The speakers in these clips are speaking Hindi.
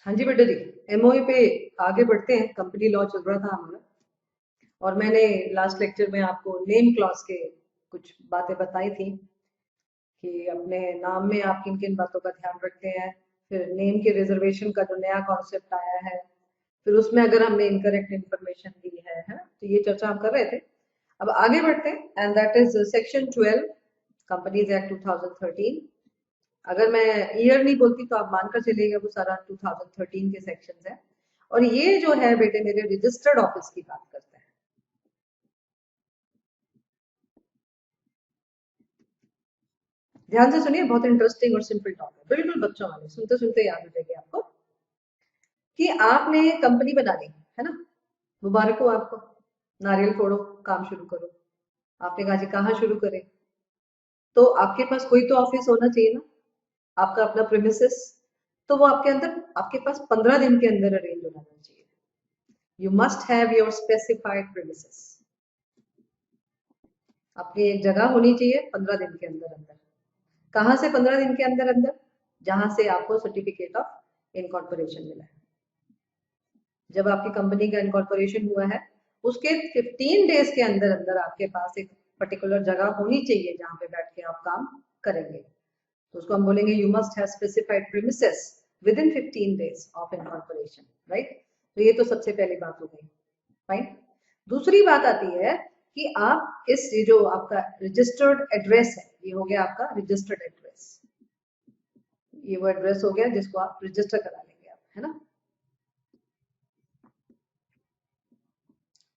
हाँ जी बेटा जी, एमओए पे आगे बढ़ते हैं। कंपनी लॉ चल रहा था हमारा, और मैंने लास्ट लेक्चर में आपको नेम क्लॉज के कुछ बातें बताई थी कि अपने नाम में आप किन किन बातों का ध्यान रखते हैं। फिर नेम के रिजर्वेशन का जो नया कॉन्सेप्ट आया है, फिर उसमें अगर हमने इनकरेक्ट इंफॉर्मेशन दी है, तो ये चर्चा हम कर रहे थे। अब आगे बढ़ते हैं, and that is section 12 companies act 2013। अगर मैं ईयर नहीं बोलती तो आप मानकर चलिएगा वो सारा 2013 के सेक्शंस हैं। और ये जो है बेटे मेरे रजिस्टर्ड ऑफिस की बात करते हैं। ध्यान से सुनिए, बहुत इंटरेस्टिंग और सिंपल टॉप है, बिल्कुल बच्चों वाले, सुनते सुनते याद हो जाएगी आपको। कि आपने कंपनी बना ली है ना, मुबारक हो आपको, नारियल फोड़ो, काम शुरू करो। आपने कहा जी कहाँ शुरू करें, तो आपके पास कोई तो ऑफिस होना चाहिए ना, आपका अपना प्रीमिसेस। तो वो आपके अंदर, आपके पास 15 दिन के अंदर अरेंज हो जाना चाहिए। You must have your specified premises. अपनी एक जगह होनी चाहिए 15 दिन के अंदर अंदर। कहाँ से 15 दिन के अंदर अंदर? जहां से आपको सर्टिफिकेट ऑफ इनकॉर्पोरेशन मिला है। जब आपकी कंपनी का इनकॉर्पोरेशन हुआ है, उसके 15 डेज के अंदर अंदर आपके पास एक पर्टिकुलर जगह होनी चाहिए जहां पे बैठ के आप काम करेंगे। तो उसको हम बोलेंगे you must have specified premises with in 15 days of incorporation, right. तो ये तो सबसे पहली बात हो गई, फाइन। दूसरी बात आती है कि आप इस, ये जो आपका रजिस्टर्ड एड्रेस है, ये हो गया आपका रजिस्टर्ड एड्रेस। ये वो एड्रेस हो गया जिसको आप रजिस्टर करा लेंगे आप, है ना।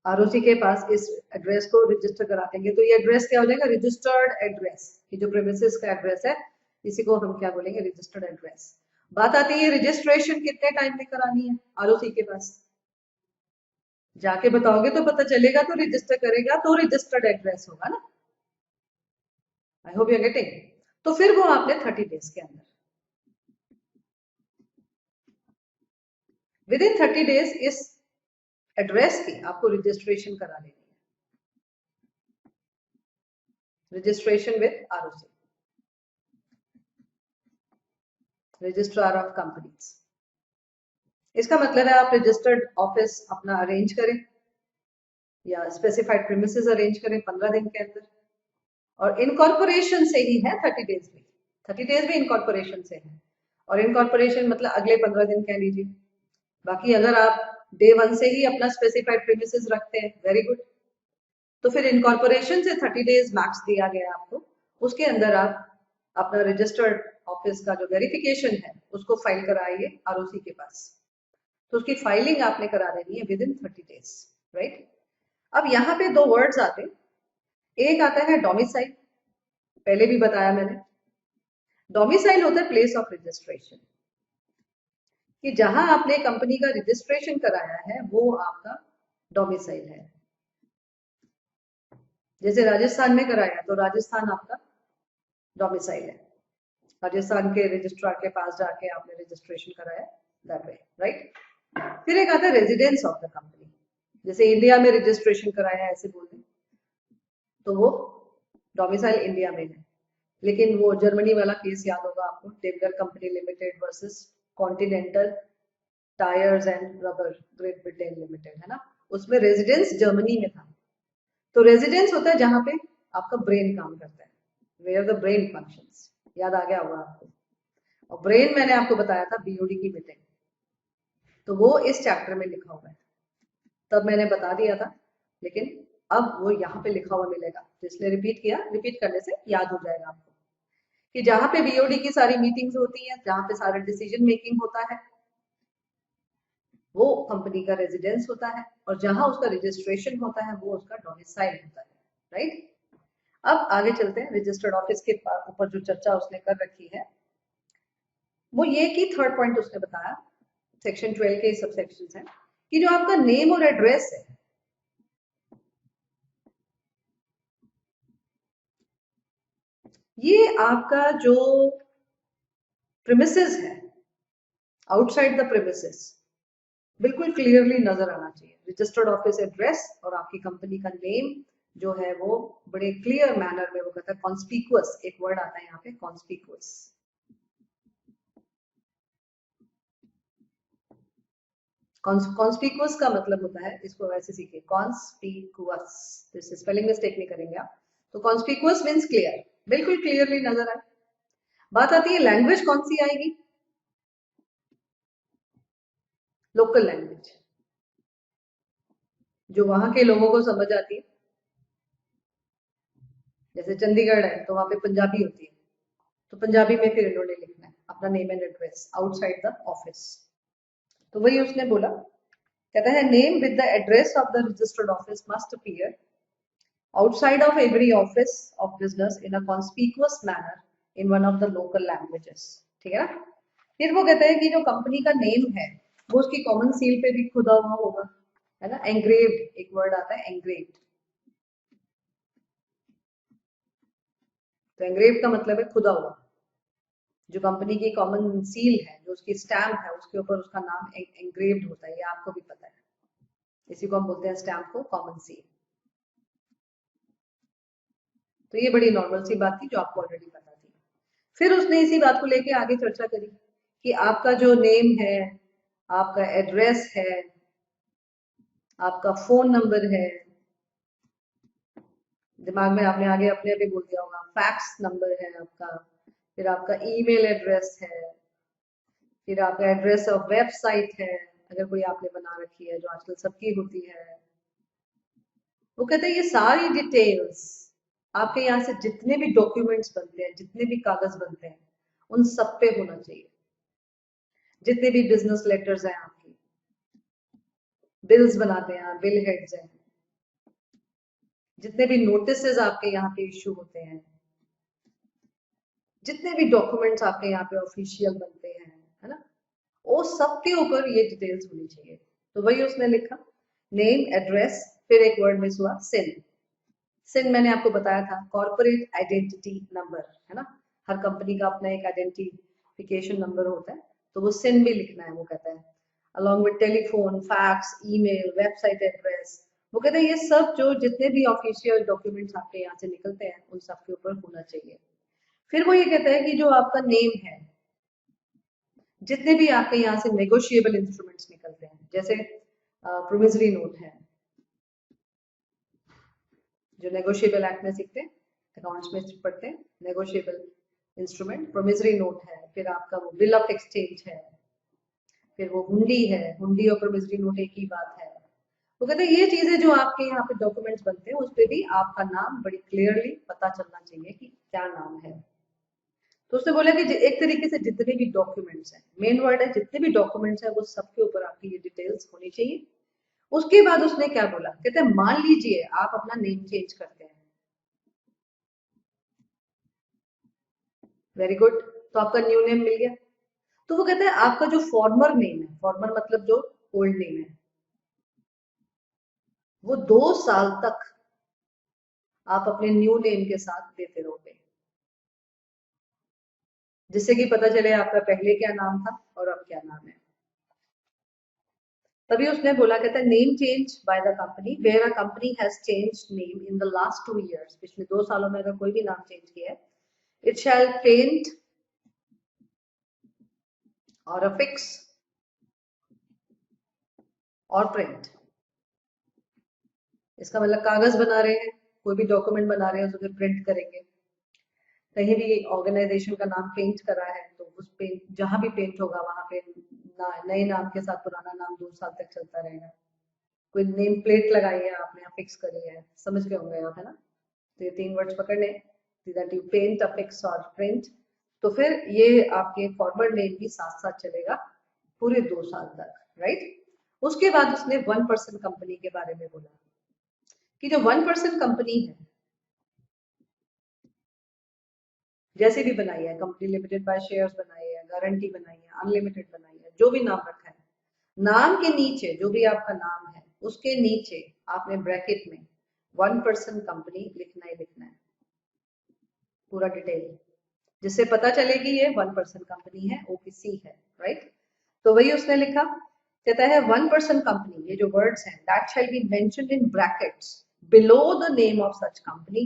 आरओसी के पास इस एड्रेस को रजिस्टर करा देंगे, तो ये एड्रेस क्या हो जाएगा? Registered address. ये जो प्रीमिसेस का एड्रेस है, इसी को हम क्या बोलेंगे? Registered address. बात आती है रजिस्ट्रेशन कितने टाइम में करानी है आरओसी के पास। जाके बताओगे तो पता चलेगा, तो रजिस्टर करेगा तो रजिस्टर्ड एड्रेस होगा ना। I hope you are getting. तो फिर वो आपने 30 डेज के अंदर, विद इन 30 डेज इस एड्रेस की आपको रजिस्ट्रेशन करा लेनी है। Registration with ROC, registrar of companies. इसका मतलब है आप रजिस्टर्ड ऑफिस अपना अरेंज करें या स्पेसिफाइड प्रीमिसेस अरेंज करें 15 दिन के अंदर। और इनकॉर्पोरेशन से ही है 30 डेज में, 30 डेज में इनकॉर्पोरेशन से है। और इनकॉर्पोरेशन मतलब अगले 15 दिन कह लीजिए। बाकी अगर आप डे 1 से ही अपना स्पेसिफाइड प्रीमिसेस रखते हैं, वेरी गुड। तो फिर इनकॉर्पोरेशन से 30 डेज मैक्स दिया गया आपको, उसके अंदर आप अपना रजिस्टर्ड ऑफिस का जो वेरिफिकेशन है उसको फाइल कराइए आरओसी के पास। तो उसकी फाइलिंग आपने करा देनी है विद इन 30 डेज, राइट। अब यहाँ पे दो वर्ड्स आते हैं। एक आता है डोमिसाइल, पहले भी बताया मैंने। डोमिसाइल होता है प्लेस ऑफ रजिस्ट्रेशन, कि जहां आपने कंपनी का रजिस्ट्रेशन कराया है वो आपका डोमिसाइल है। जैसे राजस्थान में कराया तो राजस्थान आपका डोमिसाइल है, राजस्थान के रजिस्ट्रार के पास जाके आपने रजिस्ट्रेशन कराया, दैट वे, राइट। फिर एक आता है रेजिडेंस ऑफ द कंपनी, जैसे इंडिया में रजिस्ट्रेशन कराया है ऐसे बोल दें, तो वो डोमिसाइल इंडिया में है। लेकिन वो जर्मनी वाला केस याद होगा आपको, tabular company limited versus continental tyres and rubber great Britain limited, है ना। उसमें रेजिडेंस जर्मनी में था। तो रेजिडेंस होता है जहां पे आपका ब्रेन काम करता है, वेयर द ब्रेन फंक्शंस। याद आ गया होगा आपको। और ब्रेन मैंने आपको बताया था बीओडी की मीटिंग, तो वो इस चैप्टर में लिखा हुआ है, तब मैंने बता दिया था। लेकिन अब वो यहाँ पे लिखा हुआ मिलेगा, तो इसलिए रिपीट किया, रिपीट करने से याद हो जाएगा आपको। कि जहां पे बीओडी की सारी मीटिंग्स होती हैं, जहां पे सारा डिसीजन मेकिंग होता है, वो कंपनी का रेजिडेंस होता है। और जहां उसका रजिस्ट्रेशन होता है वो उसका डोमिसाइल होता है, राइट। अब आगे चलते हैं। रजिस्टर्ड ऑफिस के ऊपर जो चर्चा उसने कर रखी है वो ये कि थर्ड पॉइंट उसने बताया, सेक्शन 12 के सब सेक्शन है, कि जो आपका नेम और एड्रेस है, ये आपका जो प्रीमिसेस है आउटसाइड द प्रीमिसेस, बिल्कुल क्लियरली नजर आना चाहिए। रजिस्टर्ड ऑफिस एड्रेस और आपकी कंपनी का नेम जो है वो बड़े क्लियर मैनर में, वो कहता है कॉन्स्पिकुअस, एक वर्ड आता है यहाँ पे कॉन्स्पिकुअस। कॉन्स्पिकुअस का मतलब होता है, इसको वैसे सीखिए, कॉन्स्पिकुअस, जैसे स्पेलिंग मिस्टेक नहीं करेंगे आप। तो कॉन्स्पिकुअस मीन्स क्लियर, बिल्कुल क्लियरली नजर आए। बात आती है लैंग्वेज कौन सी आएगी, लोकल लैंग्वेज, जो वहां के लोगों को समझ आती है। जैसे चंडीगढ़ है तो वहां पे पंजाबी होती है, तो पंजाबी में फिर इन्होंने लिखना है अपना name and address outside the office. तो वही उसने बोला, कहता है name with the address of the registered office must appear outside of every office of business in a conspicuous manner in one of the local languages। ठीक है ना। फिर वो कहते हैं कि जो कंपनी का नेम है वो उसकी कॉमन सील पे भी खुदा हुआ होगा, है ना। एंग्रेव्ड एक वर्ड आता है, एंग्रेव्ड। तो एंग्रेव्ड का मतलब है खुदा हुआ। जो कंपनी की कॉमन सील है, जो उसकी स्टैम्प है, उसके ऊपर उसका नाम एंग्रेव्ड होता है, ये आपको भी पता है। इसी को हम बोलते हैं स्टैम्प को, कॉमन सील। तो ये बड़ी नॉर्मल सी बात थी जो आपको ऑलरेडी पता थी। फिर उसने इसी बात को लेके आगे चर्चा करी कि आपका जो नेम है, आपका एड्रेस है, आपका फोन नंबर है, दिमाग में आपने आगे अपने अभी बोल दिया होगा, फैक्स नंबर है आपका, फिर आपका ईमेल एड्रेस है, फिर आपका एड्रेस ऑफ वेबसाइट है, अगर कोई आपने बना रखी है जो आजकल सबकी होती है। वो कहते हैं ये सारी डिटेल्स आपके यहाँ से जितने भी डॉक्यूमेंट्स बनते हैं, जितने भी कागज बनते हैं, उन सब पे होना चाहिए। जितने भी बिजनेस लेटर्स हैं आपकी, बिल्स बनाते हैं, बिल हेड्स हैं, जितने भी नोटिस आपके यहाँ पे इश्यू होते हैं, जितने भी डॉक्यूमेंट्स आपके यहाँ पे ऑफिशियल बनते हैं, है ना, वो सबके ऊपर ये डिटेल्स होनी चाहिए। तो वही उसने लिखा, नेम एड्रेस, फिर एक वर्ड मिस हुआ, सिन। सिन मैंने आपको बताया था, कॉर्पोरेट आइडेंटिटी नंबर, है ना। हर कंपनी का अपना एक आइडेंटिफिकेशन नंबर होता है, तो वो सिन भी लिखना है। वो कहता है along with telephone, fax, email, website address. वो कहते हैं ये सब जो जितने भी ऑफिशियल डॉक्यूमेंट्स आपके यहाँ से निकलते हैं उन सब के ऊपर होना चाहिए। फिर वो ये कहता है कि जो आपका नेम है, जितने भी आपके यहाँ से नेगोशिएबल इंस्ट्रूमेंट्स निकलते हैं, जैसे प्रोमिसरी नोट है, जो नेगोशिएबल एक्ट में सीखते हैं, अकाउंट्स में पढ़ते हैं, नेगोशिएबल इंस्ट्रूमेंट प्रोमिसरी नोट है, फिर आपका वो बिल ऑफ एक्सचेंज है, फिर वो हुंडी है, हुंडी और प्रोमिसरी नोट एक ही बात है। वो कहते हैं ये चीजें जो आपके यहाँ पे डॉक्यूमेंट्स बनते हैं उस पे भी आपका नाम बड़ी क्लियरली पता चलना चाहिए कि क्या नाम है। तो उसने बोला कि एक तरीके से जितने भी डॉक्यूमेंट्स हैं, मेन वर्ड है जितने भी डॉक्यूमेंट्स हैं वो सबके ऊपर आपकी ये डिटेल्स होनी चाहिए। उसके बाद उसने क्या बोला, कहते हैं मान लीजिए आप अपना नेम चेंज करते हैं, वेरी गुड, तो आपका न्यू नेम मिल गया। तो वो कहते हैं आपका जो फॉर्मर नेम है, फॉर्मर मतलब जो ओल्ड नेम है, वो 2 साल तक आप अपने न्यू नेम के साथ देते रहोगे, जिससे कि पता चले आपका पहले क्या नाम था और अब क्या नाम है। तभी उसने बोला, कहता है name change by the company where a company has changed name in the last 2 years, पिछले 2 सालों में अगर कोई भी नाम चेंज किया है, इट शैल पेंट और अफिक्स और प्रिंट। इसका मतलब कागज बना रहे हैं, कोई भी डॉक्यूमेंट बना रहे हैं, उसको प्रिंट करेंगे। कहीं भी ऑर्गेनाइजेशन का नाम पेंट करा है तो उस पेंट जहां भी पेंट होगा वहां पे नए नाम के साथ पुराना नाम 2 साल तक चलता रहेगा। कोई नेम प्लेट लगाई है आपने, फिक्स करी है, समझ गए होंगे आप, है ना। तो ये 3 वर्ड्स पकड़ लें, दैट यू पेंट, अफिक्स और प्रिंट। तो फिर ये आपके फॉर्मल नेम भी साथ साथ चलेगा पूरे 2 साल तक, राइट। उसके बाद उसने 1% कंपनी के बारे में बोला कि जो 1% कंपनी है, जैसे भी बनाई है, कंपनी लिमिटेड बाय शेयर्स बनाई है, गारंटी बनाई है, अनलिमिटेड बनाई है, जो भी नाम रखा है, नाम के नीचे जो भी आपका नाम है उसके नीचे आपने ब्रैकेट में 1% कंपनी लिखना ही लिखना है, पूरा डिटेल, जिससे पता चले कि ये 1% कंपनी है, ओपीसी है, राइट। तो वही उसने लिखा, कहता है 1% कंपनी, ये जो वर्ड्स हैं, that shall be mentioned in brackets below the name of such company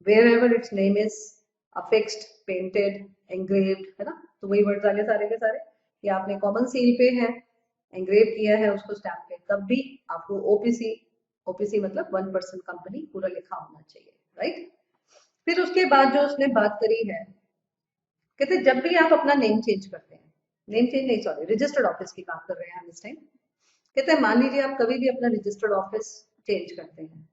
wherever its name is affixed, painted, engraved, है ना। तो वही वर्ड्स आगे सारे के सारे कि आपने कॉमन सील पे है एंग्रेव किया है उसको स्टैम्प पे, तब भी आपको ओपीसी, ओपीसी मतलब 1% कंपनी पूरा लिखा होना चाहिए, राइट। फिर उसके बाद जो उसने बात करी है, कहते जब भी आप अपना नेम चेंज करते हैं, नेम चेंज नहीं सॉरी रजिस्टर्ड ऑफिस की बात कर रहे हैं हम इस टाइम। कहते हैं मान लीजिए आप कभी भी अपना रजिस्टर्ड ऑफिस चेंज करते हैं,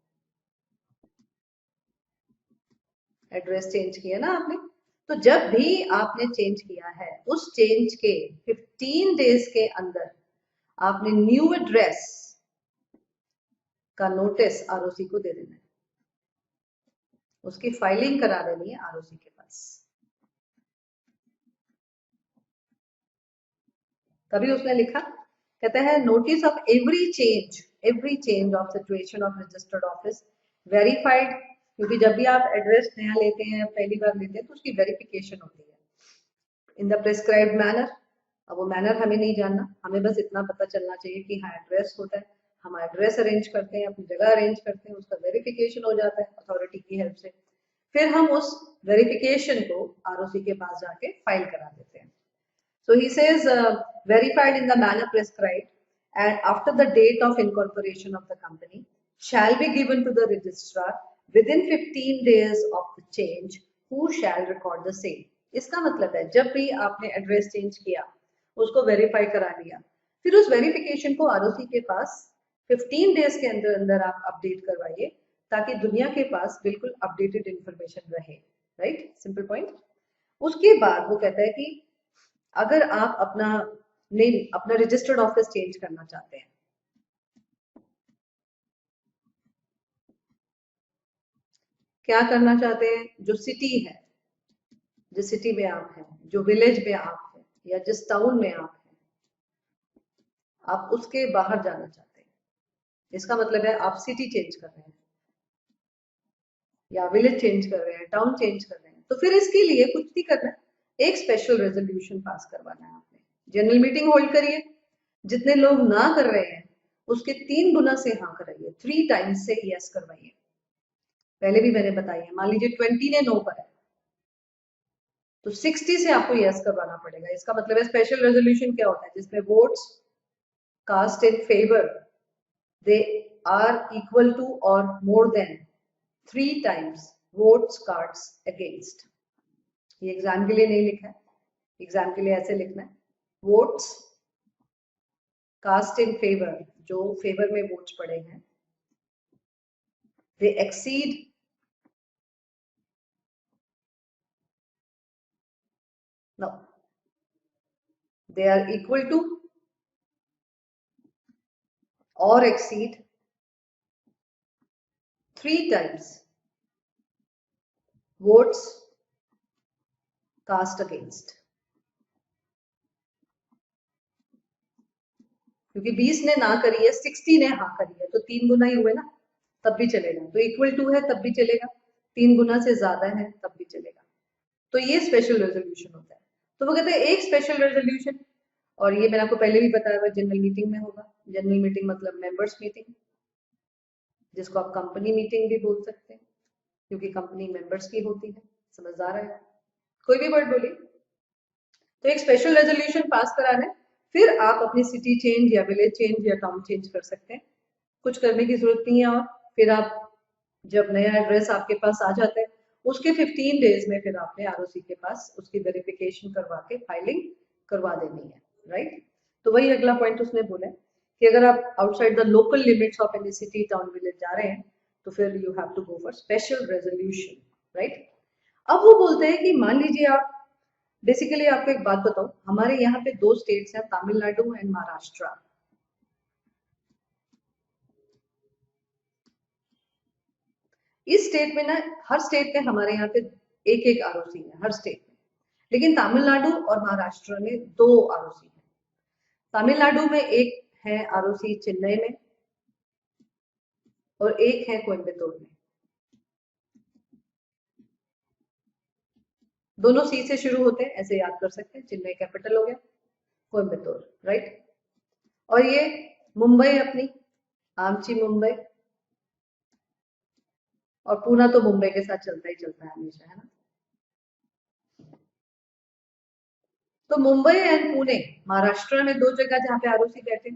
एड्रेस चेंज किया ना आपने, तो जब भी आपने चेंज किया है उस चेंज के 15 डेज के अंदर आपने न्यू एड्रेस का नोटिस आरओसी को दे देना है, उसकी फाइलिंग करा देनी है आरओसी के पास। तभी उसने लिखा, कहते हैं notice of every change of situation of registered office verified, क्योंकि जब भी आप एड्रेस नया लेते हैं, पहली बार लेते हैं, तो उसकी वेरिफिकेशन होती है इन द प्रिस्क्राइब्ड मैनर। अब वो मैनर हमें नहीं जानना, हमें बस इतना पता चलना चाहिए कि हाँ एड्रेस होता है, हम एड्रेस अरेंज करते हैं, अपनी जगह अरेंज करते हैं, उसका वेरिफिकेशन हो जाता है अथॉरिटी की हेल्प से, फिर हम उस वेरिफिकेशन को आरओसी के पास जाके फाइल करा देते हैं। So he says verified in the manner prescribed and after the date of incorporation of the company shall be given to the registrar within 15 days of the change who shall record the same। इसका मतलब है जब भी आपने एड्रेस चेंज किया, उसको वेरीफाई करा लिया, फिर उस वेरिफिकेशन को आरओसी के पास 15 डेज के अंदर अंदर आप अपडेट करवाइए, ताकि दुनिया के पास बिल्कुल अपडेटेड इंफॉर्मेशन रहे, राइट, सिंपल पॉइंट। उसके बाद वो कहता है कि अगर आप अपना नेम, अपना रजिस्टर्ड ऑफिस चेंज करना चाहते हैं, क्या करना चाहते हैं, जो सिटी है, जिस सिटी में आप हैं, जो विलेज में आप हैं, या जिस टाउन में आप हैं, आप उसके बाहर जाना चाहते हैं, इसका मतलब है आप सिटी चेंज कर रहे हैं या विलेज चेंज कर रहे हैं, टाउन चेंज कर रहे हैं, तो फिर इसके लिए कुछ नहीं करना, एक स्पेशल रेजोल्यूशन पास करवाना है आपने। जनरल मीटिंग होल्ड करिए, जितने लोग ना कर रहे हैं उसके 3 गुना से हाँ कराइए, 3 टाइम्स से यस करवाइए। पहले भी मैंने बताई है, मान लीजिए 20 ने नो करा तो 60 से आपको यस करवाना पड़ेगा। इसका मतलब है स्पेशल रेजोल्यूशन क्या होता है, जिसमें votes cast in favour they are equal to or more than 3 times votes cast against. ये एग्जाम के लिए नहीं लिखा है, एग्जाम के लिए ऐसे लिखना है, वोट्स कास्ट इन फेवर, जो फेवर में वोट्स पड़े हैं, दे exceed no they are equal to or exceed 3 times votes cast against। क्योंकि 20 ने ना करी है, 60 ने हाँ करी है, तो 3 गुना ही हुए ना, तब भी चलेगा। तो इक्वल टू है तब भी चलेगा, 3 गुना से ज्यादा है तब भी चलेगा। तो ये स्पेशल रेजोल्यूशन होता है। तो वो कहते हैं एक स्पेशल रेजोल्यूशन, और ये मैंने आपको पहले भी बताया हुआ, जनरल मीटिंग में होगा। जनरल मीटिंग मतलब मेंबर्स मीटिंग, जिसको आप कंपनी मीटिंग भी बोल सकते हैं, क्योंकि कंपनी मेंबर्स की होती है। समझदार है, कोई भी वर्ड बोलिए। तो एक स्पेशल रेजोल्यूशन पास कराना है, फिर आप अपनी सिटी चेंज या विलेज चेंज या टाउन चेंज कर सकते हैं, कुछ करने की जरूरत नहीं है। और फिर आप जब नया एड्रेस आपके पास आ जाता है, उसके 15 डेज में फिर आपने आरओसी के पास उसकी वेरिफिकेशन करवा के फाइलिंग करवा देनी है, राइट। तो वही अगला पॉइंट उसने बोला है कि अगर आप outside the local limits of any city town village जा रहे हैं, तो फिर you have to go for special resolution, right. अब वो बोलते हैं कि मान लीजिए आप, बेसिकली आपको एक बात बताऊं, हमारे यहाँ पे 2 स्टेट्स हैं, तमिलनाडु एंड महाराष्ट्र। इस स्टेट में ना, हर स्टेट में हमारे यहाँ पे एक एक आरओसी है हर स्टेट में, लेकिन तमिलनाडु और महाराष्ट्र में 2 आरओसी है। तमिलनाडु में एक है आरओसी चेन्नई में और एक है कोयम्बतूर में। दोनों सी से शुरू होते हैं, ऐसे याद कर सकते हैं, चेन्नई कैपिटल हो गया, कोयम्बतूर, राइट। और ये मुंबई अपनी, आमची मुंबई, और पूना तो मुंबई के साथ चलता ही चलता है हमेशा, है ना। तो मुंबई एंड पुणे महाराष्ट्र में 2 जगह जहां पे आरओसी बैठे,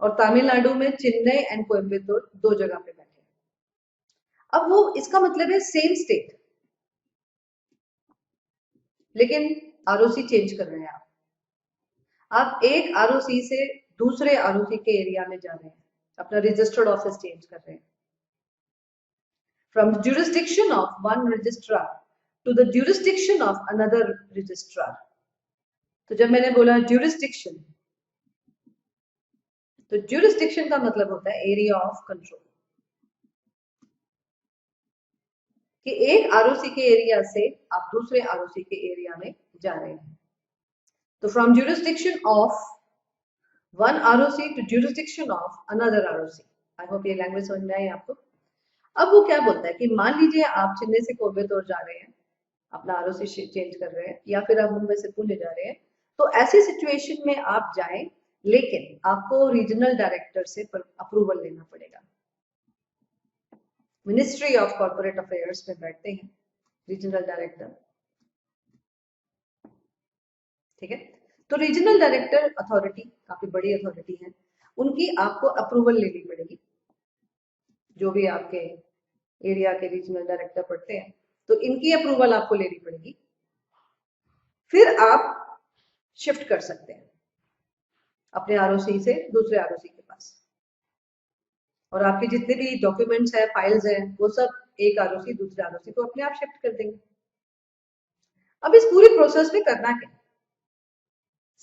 और तमिलनाडु में चेन्नई एंड कोयम्बटूर 2 जगह पे बैठे। अब वो इसका मतलब है सेम स्टेट, लेकिन आरओसी चेंज कर रहे हैं आप एक आरओसी से दूसरे आरओसी के एरिया में जा रहे हैं, अपना रजिस्टर्ड ऑफिस चेंज कर रहे हैं। From jurisdiction of one registrar to the jurisdiction of another registrar. तो जब मैंने बोला jurisdiction, तो jurisdiction का मतलब होता है एरिया ऑफ कंट्रोल, कि एक आरओसी के एरिया से आप दूसरे आरओसी के एरिया में जा रहे हैं। तो from jurisdiction of one ROC to jurisdiction of another ROC. I hope ये लैंग्वेज समझ में आई आपको। अब वो क्या बोलता है कि मान लीजिए आप चेन्नई से कोयम्बटूर जा रहे हैं, अपना आरओसी चेंज कर रहे हैं, या फिर आप मुंबई से पुणे जा रहे हैं, तो ऐसी सिचुएशन में आप जाएं, लेकिन आपको रीजनल डायरेक्टर से अप्रूवल लेना पड़ेगा। मिनिस्ट्री ऑफ कॉर्पोरेट अफेयर्स में बैठते हैं रीजनल डायरेक्टर, ठीक है। तो रीजनल डायरेक्टर अथॉरिटी काफी बड़ी अथॉरिटी है, उनकी आपको अप्रूवल लेनी पड़ेगी। जो भी आपके एरिया के रीजनल डायरेक्टर पढ़ते हैं, तो इनकी अप्रूवल आपको लेनी पड़ेगी, फिर आप शिफ्ट कर सकते हैं अपने आरओसी से दूसरे आरओसी के पास, और आपके जितने भी डॉक्यूमेंट्स है, फाइल्स है, वो सब एक आरओसी दूसरे आरओसी को अपने आप शिफ्ट कर देंगे। अब इस पूरी प्रोसेस में करना क्या?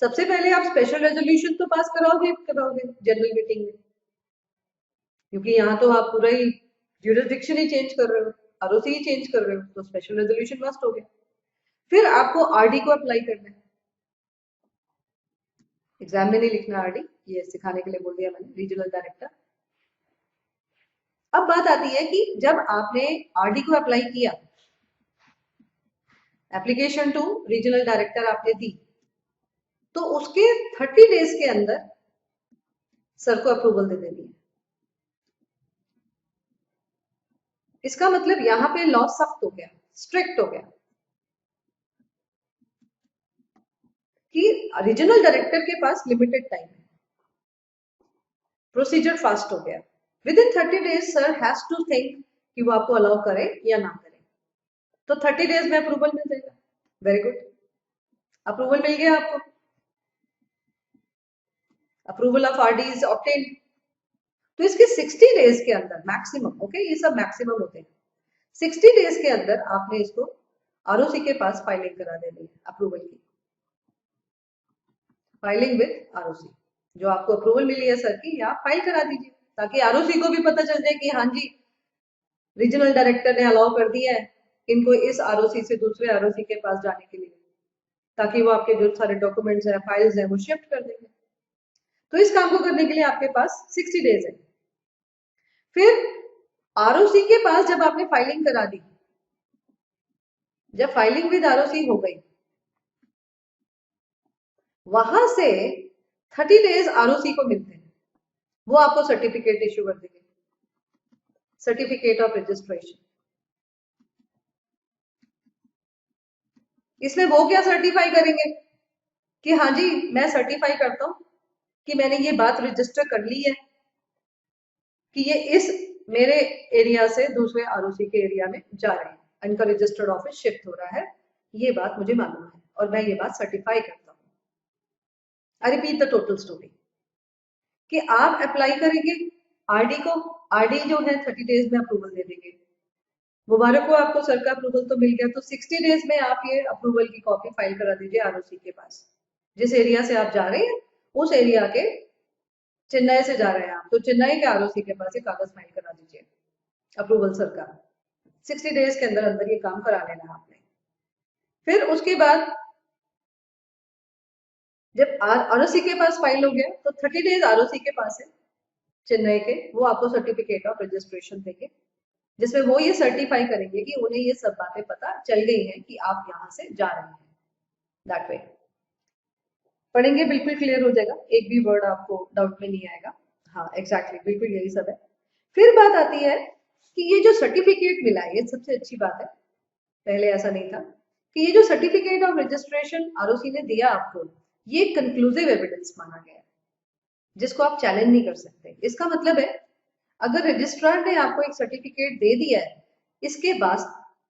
सबसे पहले आप स्पेशल रेजोल्यूशन तो पास कराओगे जनरल मीटिंग में, क्योंकि यहाँ तो आप पूरा ही ज्यूरिसडिक्शन ही चेंज कर रहे हो, आरओसी ही चेंज कर रहे हो, तो स्पेशल रेजोल्यूशन मस्ट हो गया। फिर आपको आरडी को अप्लाई करना है। एग्जाम में नहीं लिखना आरडी, ये सिखाने के लिए बोल दिया मैंने, रीजनल डायरेक्टर। अब बात आती है कि जब आपने आरडी को अप्लाई किया, एप्लीकेशन टू रीजनल डायरेक्टर आपने दी, तो उसके 30 डेज के अंदर सर को अप्रूवल दे देनी है। इसका मतलब यहां पे लॉ सख्त हो गया, स्ट्रिक्ट हो गया, कि रीजनल डायरेक्टर के पास लिमिटेड टाइम है, प्रोसीजर फास्ट हो गया। Within 30 days sir has to think कि वो आपको अलाउ करे या ना करे, तो 30 डेज में अप्रूवल मिल जाएगा। वेरी गुड, अप्रूवल मिल गया आपको, approval of RD is obtained. तो इसके 60 डेज के अंदर मैक्सिमम, ओके, ये सब मैक्सिमम होते हैं, 60 डेज के अंदर आपने इसको आरओसी के पास फाइलिंग करा देनी है, अप्रूवल की फाइलिंग विद आरओसी। जो आपको अप्रूवल मिली है सर की, आप फाइल करा दीजिए, ताकि आरओसी को भी पता चल जाए कि हाँ जी रीजनल डायरेक्टर ने अलाउ कर दिया है इनको इस आरओसी से दूसरे आरओसी के पास जाने के लिए, ताकि वो आपके जो सारे डॉक्यूमेंट्स हैं, फाइल्स हैं, वो शिफ्ट कर देंगे। तो इस काम को करने के लिए आपके पास 60 डेज है। फिर आरओसी के पास जब आपने फाइलिंग करा दी, जब फाइलिंग विद आरओसी हो गई, वहां से 30 डेज आरओसी को मिलते हैं, वो आपको सर्टिफिकेट इश्यू कर देंगे, सर्टिफिकेट ऑफ रजिस्ट्रेशन। इसमें वो क्या सर्टिफाई करेंगे कि हाँ जी मैं सर्टिफाई करता हूं कि मैंने ये बात रजिस्टर कर ली है कि ये इस मेरे एरिया से दूसरे आरओसी के एरिया में जा रहे हैं, इनका रजिस्टर्ड ऑफिस शिफ्ट हो रहा है, ये बात मुझे मालूम है और मैं ये बात सर्टिफाई करता हूँ। I repeat the total story, कि आप अप्लाई करेंगे आरडी को, आरडी जो है 30 डेज में अप्रूवल दे देंगे, मुबारक हो आपको सर का अप्रूवल तो मिल गया। तो 60 डेज में आप ये अप्रूवल की कॉपी फाइल करा दीजिए आरओसी के पास, जिस एरिया से आप जा रहे हैं उस एरिया के, चेन्नई से जा रहे हैं आप तो चेन्नई के आरओसी के पास ये कागज फाइल करा दीजिए अप्रूवल सर का। 60 डेज के अंदर अंदर ये काम करा लेना आपने। फिर उसके बाद जब आरओसी के पास फाइल हो गया, तो 30 डेज आरओसी के पास है चेन्नई के, वो आपको सर्टिफिकेट ऑफ रजिस्ट्रेशन देंगे, जिसमें वो ये सर्टिफाई करेंगे कि उन्हें ये सब बातें पता चल गई हैं कि आप यहाँ से जा रहे हैं। दैट वे पढ़ेंगे बिल्कुल क्लियर हो जाएगा, एक भी वर्ड आपको डाउट में नहीं आएगा। हाँ एग्जैक्टली, बिल्कुल यही सब है। फिर बात आती है कि ये जो सर्टिफिकेट मिला है, ये सबसे अच्छी बात है, पहले ऐसा नहीं था कि ये जो सर्टिफिकेट ऑफ रजिस्ट्रेशन आरओसी ने दिया आपको, ये कंक्लूसिव एविडेंस माना गया है, जिसको आप चैलेंज नहीं कर सकते। इसका मतलब है अगर रजिस्ट्रार ने आपको एक सर्टिफिकेट दे दिया है, इसके बाद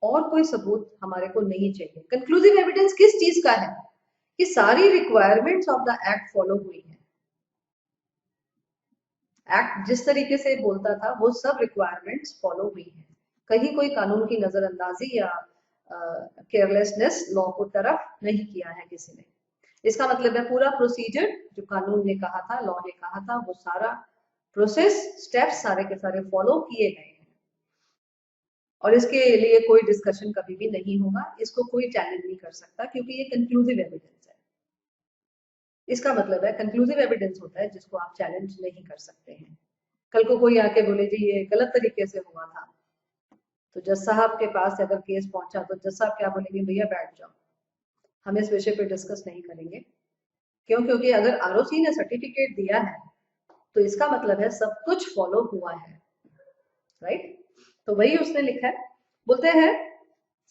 और कोई सबूत हमारे को नहीं चाहिए। कंक्लूसिव एविडेंस किस चीज का है? कि सारी requirements of the act follow हुई है। एक्ट जिस तरीके से बोलता था वो सब रिक्वायरमेंट्स फॉलो हुई है, कहीं कोई कानून की नजरअंदाजी या केयरलेसनेस लॉ को तरफ नहीं किया है किसी ने। इसका मतलब है पूरा प्रोसीजर जो कानून ने कहा था, लॉ ने कहा था, वो सारा प्रोसेस, स्टेप्स सारे के सारे फॉलो किए गए हैं और इसके लिए कोई डिस्कशन कभी भी नहीं होगा। इसको कोई चैलेंज नहीं कर सकता क्योंकि ये कंक्लूसिव एविडेंस है। इसका मतलब है कंक्लूसिव एविडेंस होता है जिसको आप चैलेंज नहीं कर सकते हैं। कल को कोई आके बोले जी ये गलत तरीके से हुआ था, तो जज साहब के पास अगर केस पहुंचा तो जज साहब क्या बोलेंगे, भैया बैठ जाओ, हम इस विषय पे डिस्कस नहीं करेंगे। क्यों? क्योंकि अगर आरओसी ने सर्टिफिकेट दिया है तो इसका मतलब है सब कुछ फॉलो हुआ है, राइट? तो वही उसने लिखा है, बोलते हैं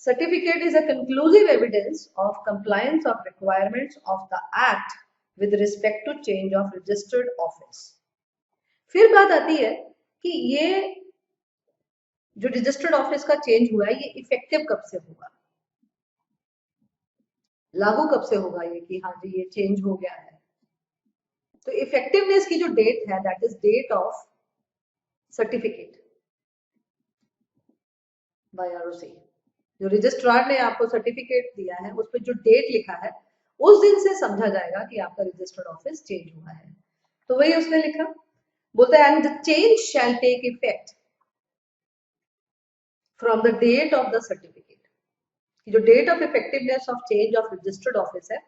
certificate is a conclusive evidence of compliance of requirements of the act with respect to change of registered office. फिर बात आती है कि ये जो रजिस्टर्ड ऑफिस का चेंज हुआ है, ये इफेक्टिव कब से होगा, लागू कब से होगा ये, कि हाँ जी ये चेंज हो गया है। तो इफेक्टिवनेस की जो डेट है, that is date of certificate by ROC. जो रजिस्ट्रार ने आपको सर्टिफिकेट दिया है उस पर जो डेट लिखा है, उस दिन से समझा जाएगा कि आपका रजिस्टर्ड ऑफिस चेंज हुआ है। तो वही उसने लिखा, बोलता है and the change shall take effect from the date of the certificate. जो date of effectiveness of change of registered office है,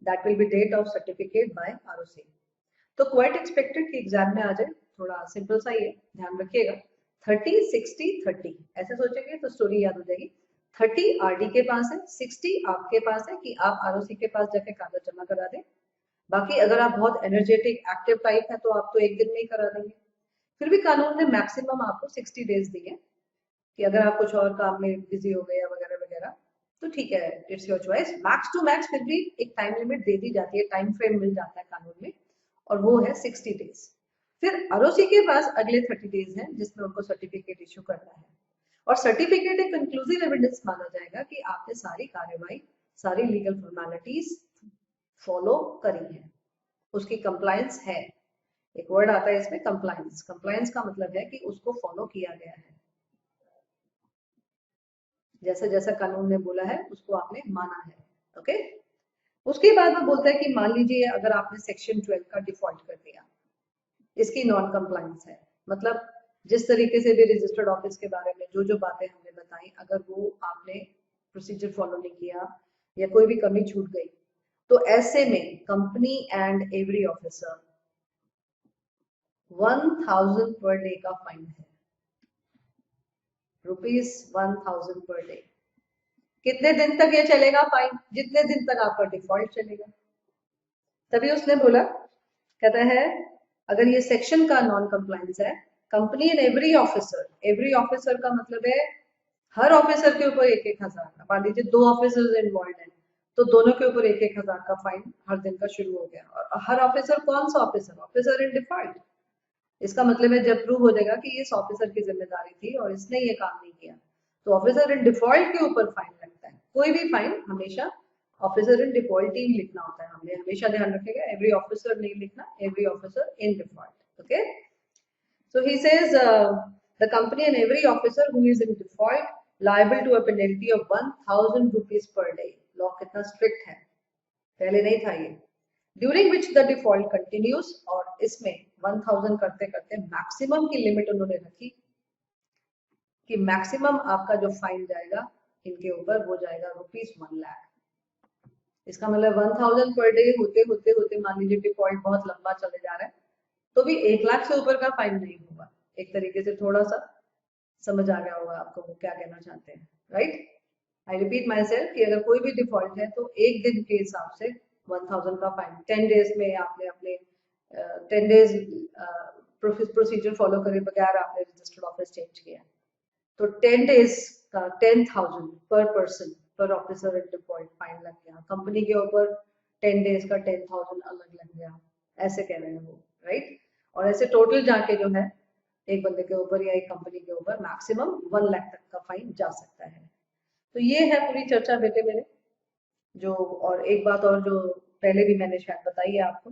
that will be date of certificate by ROC. तो क्वाइट एक्सपेक्टेड कि एग्जाम में आ जाए, थोड़ा सिंपल सा ही है, ध्यान रखिएगा। 30 60 30 ऐसे सोचेंगे तो स्टोरी याद हो जाएगी। 30 आरडी के पास है, 60 आपके पास है कि आप आरओसी के पास जाके कागज जमा करा दें। बाकी अगर आप बहुत एनर्जेटिक एक्टिव टाइप है तो आप तो एक दिन में ही करा देंगे। फिर भी कानून ने मैक्सिमम आपको 60 डेज दिए कि अगर आप कुछ और काम में बिजी हो गए या वगैरह वगैरह तो ठीक है, it's your choice. Max to max फिर भी एक टाइम लिमिट दे दी जाती है, टाइम फ्रेम मिल जाता है कानून में, और वो है 60 डेज। फिर आरओसी के पास अगले 30 डेज हैं जिसमें उनको सर्टिफिकेट इशू करना है, और सर्टिफिकेट एक कंक्लूसिव एविडेंस माना जाएगा कि आपने सारी कार्यवाही, सारी लीगल फॉर्मेलिटीज फॉलो करी है, उसकी कंप्लायंस है। एक वर्ड आता है इसमें, कंप्लायंस। कंप्लायंस का मतलब है कि उसको फॉलो किया गया है, जैसा जैसा कानून ने बोला है उसको आपने माना है। ओके, उसके बाद वो बोलता है कि मान लीजिए अगर आपने सेक्शन 12 का डिफॉल्ट कर दिया, इसकी नॉन कंप्लायंस है, मतलब जिस तरीके से भी रजिस्टर्ड ऑफिस के बारे में जो जो बातें हमने बताई, अगर वो आपने प्रोसीजर फॉलो नहीं किया या कोई भी कमी छूट गई, तो ऐसे में company and every officer 1000 per day का फाइन है, ₹1000 पर डे। कितने दिन तक ये चलेगा फाइन? जितने दिन तक आपका डिफॉल्ट चलेगा। तभी उसने बोला, कहता है अगर ये सेक्शन का नॉन कंप्लायंस है, कंपनी एंड एवरी ऑफिसर का मतलब है हर ऑफिसर के ऊपर 1,000 का। मान लीजिए 2 ऑफिसर्स इन्वॉल्व हैं तो दोनों के ऊपर 1,000 का फाइन हर दिन का शुरू हो गया। और हर ऑफिसर कौन सा ऑफिसर? Officer in default. इसका मतलब है जब प्रूव हो जाएगा कि इस ऑफिसर की जिम्मेदारी थी और इसने ये काम नहीं किया, तो ऑफिसर इन डिफॉल्ट के ऊपर फाइन लगता है। कोई भी फाइन हमेशा ऑफिसर इन डिफॉल्ट ही लिखना होता है, हमने हमेशा ध्यान रखेगा, एवरी ऑफिसर नहीं लिखना, every officer in default. Okay, so he says the company and every officer who is in default liable to a penalty of 1000 rupees per day। Law कितना स्ट्रिक्ट है, पहले नहीं था ये। During which the default continues, और इसमें 1000 करते करते मैक्सिमम की लिमिट उन्होंने रखी कि मैक्सिमम आपका जो फाइन जाएगा इनके ऊपर वो जाएगा ₹1,00,000। इसका मतलब 1000 पर डे होते होते होते मान लीजिए डिफॉल्ट बहुत लंबा चले जा रहा है तो भी 1,00,000 से ऊपर का फाइन नहीं होगा। एक तरीके से थोड़ा सा समझ आ गया होगा आपको वो क्या कहना चाहते हैं, right? I repeat my self कि अगर कोई भी डिफॉल्ट है तो एक दिन के हिसाब से 1000 का फाइन। 10 डेज में आपने अपने 10 डेज प्रोसीजर फॉलो करे बगैर आपने रजिस्टर्ड ऑफिस चेंज किया तो 10 डेज का 10,000 पर पर्सन पर ऑफिसर एंड डिपॉइंट फाइन लग गया, कंपनी के ऊपर 10 डेज का 10,000 अलग लग गया, ऐसे कह रहे हैं वो, राइट। और ऐसे टोटल जाके जो है एक बंदे के ऊपर या एक कंपनी के ऊपर मैक्सिमम 1 लाख तक का फाइन जा सकता है। तो ये है पूरी चर्चा बेटे मेरे जो। और एक बात और जो पहले भी मैंने शायद बताई है आपको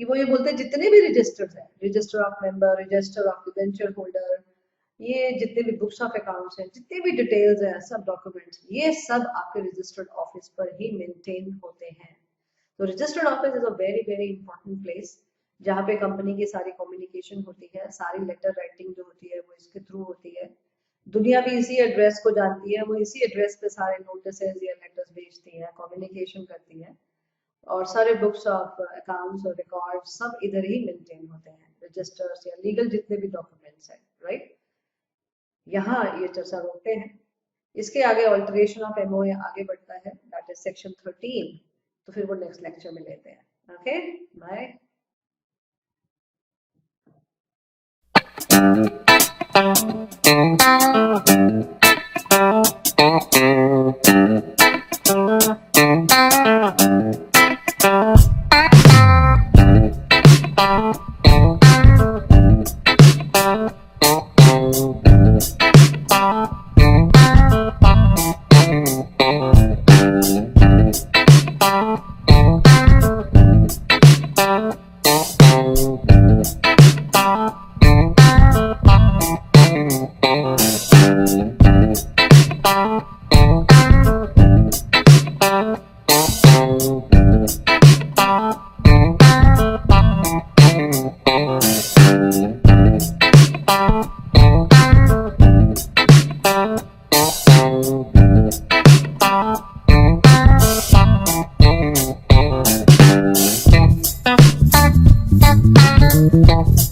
कि वो ये बोलते हैं जितने भी रजिस्टर्स हैं, register of member, register of debenture holder, ये जितने भी बुक्स ऑफ अकाउंट्स हैं, जितने भी डिटेल्स हैं, सब डॉक्यूमेंट्स, ये सब आपके रजिस्टर्ड ऑफिस पर ही मेंटेन होते हैं। तो registered office is a very very important place जहाँ पे कंपनी की सारी कम्युनिकेशन होती है, सारी लेटर राइटिंग जो होती है वो इसके थ्रू होती है। दुनिया भी इसी एड्रेस को जानती है, वो इसी एड्रेस पे सारे नोटिसेस या लेटर्स भेजती है, कम्युनिकेशन करती है, और सारे बुक्स ऑफ अकाउंट्स और रिकॉर्ड सब इधर ही मेंटेन होते हैं, रजिस्टर्स या लीगल जितने भी डॉक्यूमेंट्स हैं, राइट। यहाँ ये चर्चा रोकते हैं। इसके आगे ऑल्टरेशन ऑफ एमओ आगे बढ़ता है, दैट इज सेक्शन 13। तो फिर वो नेक्स्ट लेक्चर में लेते हैं। Okay, bye. Yeah.